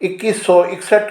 2161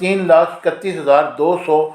3,31,200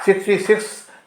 66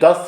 10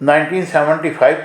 1975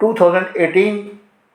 2018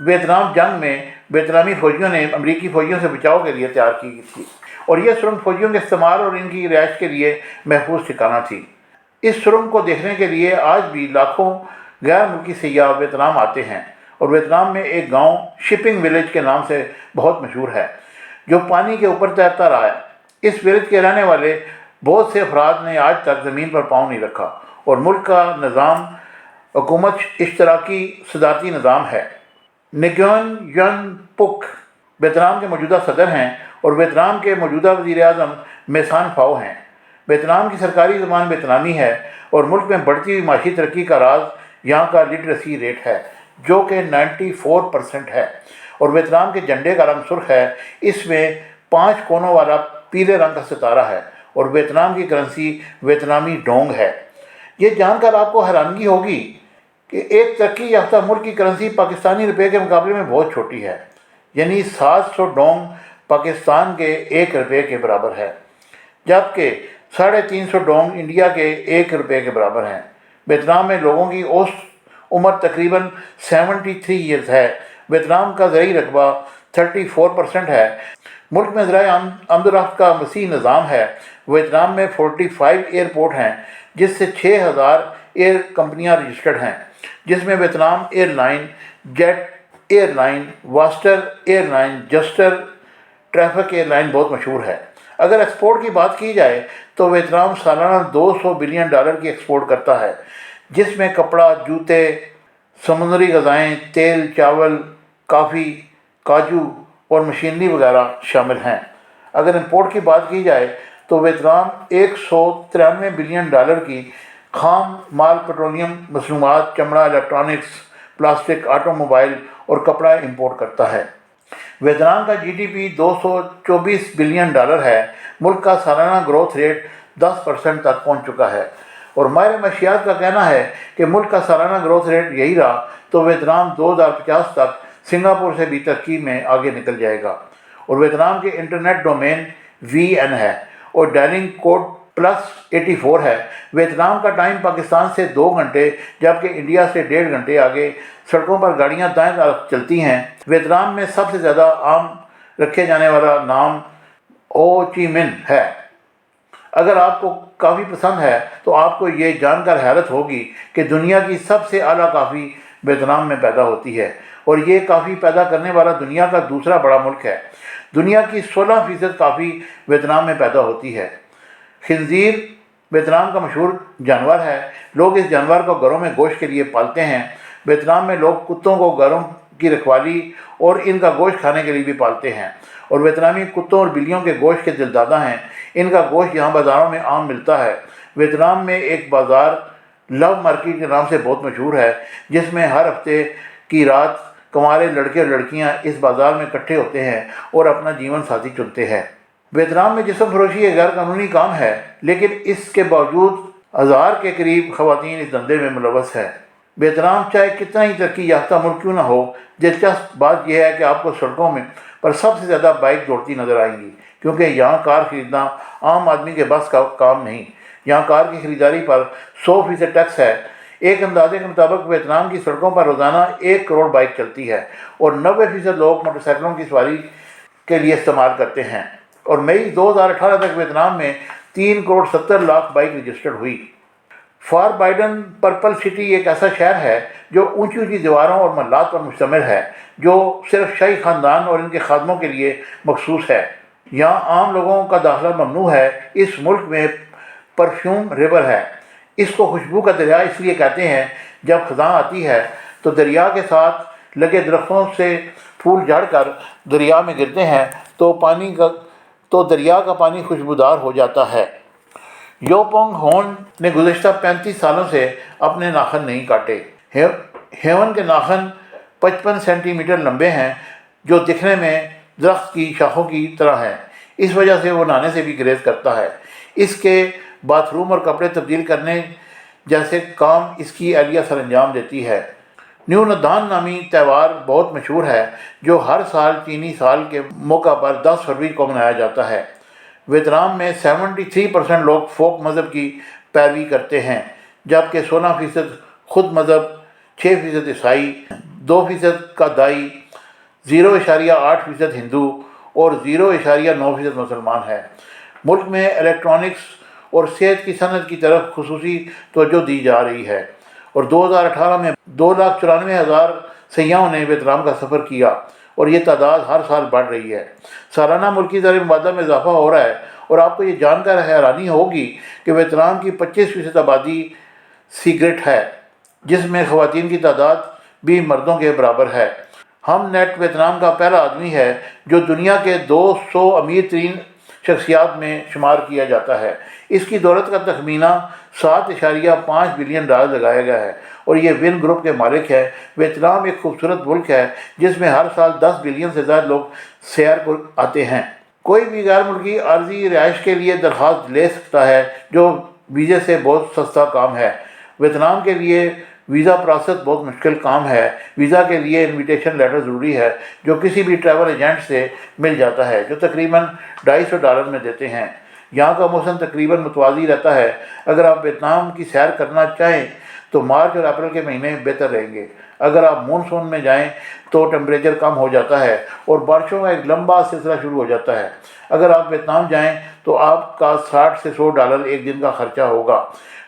Vietnam جنگ میں ویتنامی فوجیوں نے امریکی فوجیوں سے بچاؤ کے لیے تیار کی تھی، اور یہ سرنگ فوجیوں کے استعمال اور ان کی رہائش کے لیے محفوظ ٹھکانہ تھی۔ اس سرنگ کو دیکھنے کے لیے آج بھی لاکھوں غیر ملکی سیاح ویتنام آتے ہیں، اور ویتنام میں ایک گاؤں شپنگ ولیج کے نام سے بہت مشہور ہے جو پانی کے اوپر تیرتا رہا ہے۔ اس ولیج کے رہنے والے بہت سے افراد نے آج تک زمین پر پاؤں نہیں رکھا، اور ملک کا نظام حکومت اشتراکی صدارتی نظام ہے۔ نگیون ین پک ویتنام کے موجودہ صدر ہیں، اور ویتنام کے موجودہ وزیر اعظم میسان فاؤ ہیں۔ ویتنام کی سرکاری زبان ویتنامی ہے، اور ملک میں بڑھتی ہوئی معاشی ترقی کا راز یہاں کا لٹریسی ریٹ ہے جو کہ 94% ہے، اور ویتنام کے جھنڈے کا رنگ سرخ ہے۔ اس میں 5 کونوں والا پیلے رنگ کا ستارہ ہے، اور ویتنام کی کرنسی ویتنامی ڈونگ ہے۔ یہ جان کر آپ کو حیرانگی ہوگی کہ ایک ترقی یافتہ ملک کی کرنسی پاکستانی روپے کے مقابلے میں بہت چھوٹی ہے، یعنی 700 ڈونگ پاکستان کے 1 روپے کے برابر ہے، جبکہ 350 ڈونگ انڈیا کے 1 روپے کے برابر ہیں۔ ویتنام میں لوگوں کی اوسط عمر تقریباً 73 ایئرز ہے۔ ویتنام کا زرعی رقبہ 34% ہے۔ ملک میں زرعی آمد و رفت کا وسیع نظام ہے۔ ویتنام میں 45 ایئرپورٹ ہیں، جس سے 6000 ایئر کمپنیاں رجسٹرڈ ہیں، جس میں Vietnam air line, Jet air line, Vistara air line, جسٹر ٹریفک ایئر لائن بہت مشہور ہے۔ اگر ایکسپورٹ کی بات کی جائے تو ویتنام سالانہ $200 بلین کی ایکسپورٹ کرتا ہے، جس میں کپڑا، جوتے، سمندری غذائیں، تیل، چاول، کافی، کاجو اور مشینری وغیرہ شامل ہیں۔ اگر امپورٹ کی بات کی جائے تو ویتنام $193 بلین کی خام مال، پیٹرولیم مصنوعات، چمڑا، الیکٹرانکس، پلاسٹک، آٹو موبائل اور کپڑا امپورٹ کرتا ہے۔ ویتنام کا جی ڈی پی $224 بلین ہے۔ ملک کا سالانہ گروتھ ریٹ 10% تک پہنچ چکا ہے، اور ماہر معاشیات کا کہنا ہے کہ ملک کا سالانہ گروتھ ریٹ یہی رہا تو ویتنام 2050 تک سنگاپور سے بھی ترقی میں آگے نکل جائے گا۔ اور ویتنام کے انٹرنیٹ ڈومین VN ہے، اور ڈائلنگ کوڈ +84 ہے۔ ویتنام کا ٹائم پاکستان سے 2 گھنٹے جبکہ انڈیا سے 1.5 گھنٹے آگے۔ سڑکوں پر گاڑیاں دائیں طرف چلتی ہیں۔ ویتنام میں سب سے زیادہ عام رکھے جانے والا نام ہو چی من ہے۔ اگر آپ کو کافی پسند ہے تو آپ کو یہ جان کر حیرت ہوگی کہ دنیا کی سب سے اعلیٰ کافی ویتنام میں پیدا ہوتی ہے، اور یہ کافی پیدا کرنے والا دنیا کا دوسرا بڑا ملک ہے۔ دنیا کی 16% کافی ویتنام میں پیدا ہوتی ہے۔ خنزیر ویتنام کا مشہور جانور ہے۔ لوگ اس جانور کو گھروں میں گوشت کے لیے پالتے ہیں۔ ویتنام میں لوگ کتوں کو گھروں کی رکھوالی اور ان کا گوشت کھانے کے لیے بھی پالتے ہیں، اور ویتنامی کتوں اور بلیوں کے گوشت کے دلدادہ ہیں۔ ان کا گوشت یہاں بازاروں میں عام ملتا ہے۔ ویتنام میں ایک بازار لو مارکیٹ کے نام سے بہت مشہور ہے، جس میں ہر ہفتے کی رات کنوارے لڑکے اور لڑکیاں اس بازار میں اکٹھے ہوتے ہیں اور اپنا جیون ساتھی چنتے ہیں۔ ویتنام میں جسم فروشی ایک غیر قانونی کام ہے، لیکن اس کے باوجود 1000 کے قریب خواتین اس دھندے میں ملوث ہیں۔ ویتنام چاہے کتنا ہی ترقی یافتہ ملک کیوں نہ ہو، دلچسپ بات یہ ہے کہ آپ کو سڑکوں میں پر سب سے زیادہ بائک دوڑتی نظر آئیں گی، کیونکہ یہاں کار خریدنا عام آدمی کے بس کا کام نہیں۔ یہاں کار کی خریداری پر 100% ٹیکس ہے۔ ایک اندازے کے مطابق ویتنام کی سڑکوں پر روزانہ 1 کروڑ بائک چلتی ہے، اور 90% لوگ موٹر سائیکلوں کی سواری کے لیے استعمال کرتے ہیں۔ اور مئی 2018 تک ویتنام میں 3 کروڑ 70 لاکھ بائک رجسٹرڈ ہوئی۔ فار بائیڈن پرپل سٹی ایک ایسا شہر ہے جو اونچی اونچی دیواروں اور محلات پر مشتمل ہے، جو صرف شاہی خاندان اور ان کے خادموں کے لیے مخصوص ہے۔ یہاں عام لوگوں کا داخلہ ممنوع ہے۔ اس ملک میں پرفیوم ریور ہے۔ اس کو خوشبو کا دریا اس لیے کہتے ہیں۔ جب خزاں آتی ہے تو دریا کے ساتھ لگے درختوں سے پھول جھڑ کر دریا میں گرتے ہیں تو دریا کا پانی خوشبودار ہو جاتا ہے۔ یوپونگ ہون نے گزشتہ 35 سالوں سے اپنے ناخن نہیں کاٹے۔ ہیون کے ناخن 55 سینٹی میٹر لمبے ہیں، جو دکھنے میں درخت کی شاخوں کی طرح ہیں۔ اس وجہ سے وہ نہانے سے بھی گریز کرتا ہے۔ اس کے باتھ روم اور کپڑے تبدیل کرنے جیسے کام اس کی اہلیہ سر انجام دیتی ہے۔ نیو ندان نامی تہوار بہت مشہور ہے، جو ہر سال چینی سال کے موقع پر 10 فروری کو منایا جاتا ہے۔ ویتنام میں 73% لوگ فوک مذہب کی پیروی کرتے ہیں، جبکہ 16% خود مذہب، 6% عیسائی، 2% کا دائی، 0.8% ہندو اور 0.9% مسلمان ہے۔ ملک میں الیکٹرانکس اور صحت کی صنعت کی طرف خصوصی توجہ دی جا رہی ہے، اور 2018 میں 2,94,000 سیاحوں نے ویتنام کا سفر کیا، اور یہ تعداد ہر سال بڑھ رہی ہے۔ سالانہ ملکی زر مبادلہ میں اضافہ ہو رہا ہے، اور آپ کو یہ جان کر حیرانی ہوگی کہ ویتنام کی 25% آبادی سگریٹ ہے، جس میں خواتین کی تعداد بھی مردوں کے برابر ہے۔ ہم نیٹ ویتنام کا پہلا آدمی ہے جو دنیا کے 200 امیر ترین شخصیات میں شمار کیا جاتا ہے۔ اس کی دولت کا تخمینہ $7.5 بلین لگایا گیا ہے، اور یہ ون گروپ کے مالک ہے۔ ویتنام ایک خوبصورت ملک ہے جس میں ہر سال 10 بلین سے زائد لوگ سیر کو آتے ہیں۔ کوئی بھی غیر ملکی عارضی رہائش کے لیے درخواست لے سکتا ہے، جو ویزے سے بہت سستا کام ہے۔ ویتنام کے لیے ویزا پروسیس بہت مشکل کام ہے۔ ویزا کے لیے انویٹیشن لیٹر ضروری ہے، جو کسی بھی ٹریول ایجنٹ سے مل جاتا ہے، جو تقریباً $250 میں دیتے ہیں۔ یہاں کا موسم تقریباً متوازی رہتا ہے۔ اگر آپ ویتنام کی سیر کرنا چاہیں تو مارچ اور اپریل کے مہینے بہتر رہیں گے۔ اگر آپ مونسون میں جائیں تو ٹمپریچر کم ہو جاتا ہے اور بارشوں کا ایک لمبا سلسلہ شروع ہو جاتا ہے۔ اگر آپ ویتنام جائیں تو آپ کا $60 سے $100 ایک دن کا خرچہ ہوگا۔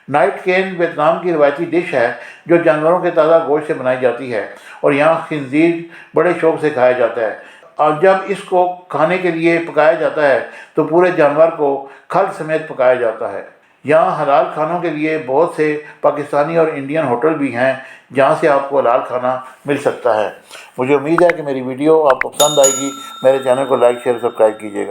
نائٹ کین ویتنام کی روایتی ڈش ہے جو جانوروں کے تازہ گوشت سے بنائی جاتی ہے، اور یہاں خنزیر بڑے شوق سے کھایا جاتا ہے۔ اور جب اس کو کھانے کے لیے پکایا جاتا ہے تو پورے جانور کو کھل سمیت پکایا جاتا ہے۔ یہاں حلال کھانوں کے لیے بہت سے پاکستانی اور انڈین ہوٹل بھی ہیں جہاں سے آپ کو حلال کھانا مل سکتا ہے۔ مجھے امید ہے کہ میری ویڈیو آپ کو پسند آئے گی۔ میرے چینل کو لائک، شیئر، سبسکرائب کیجیے گا۔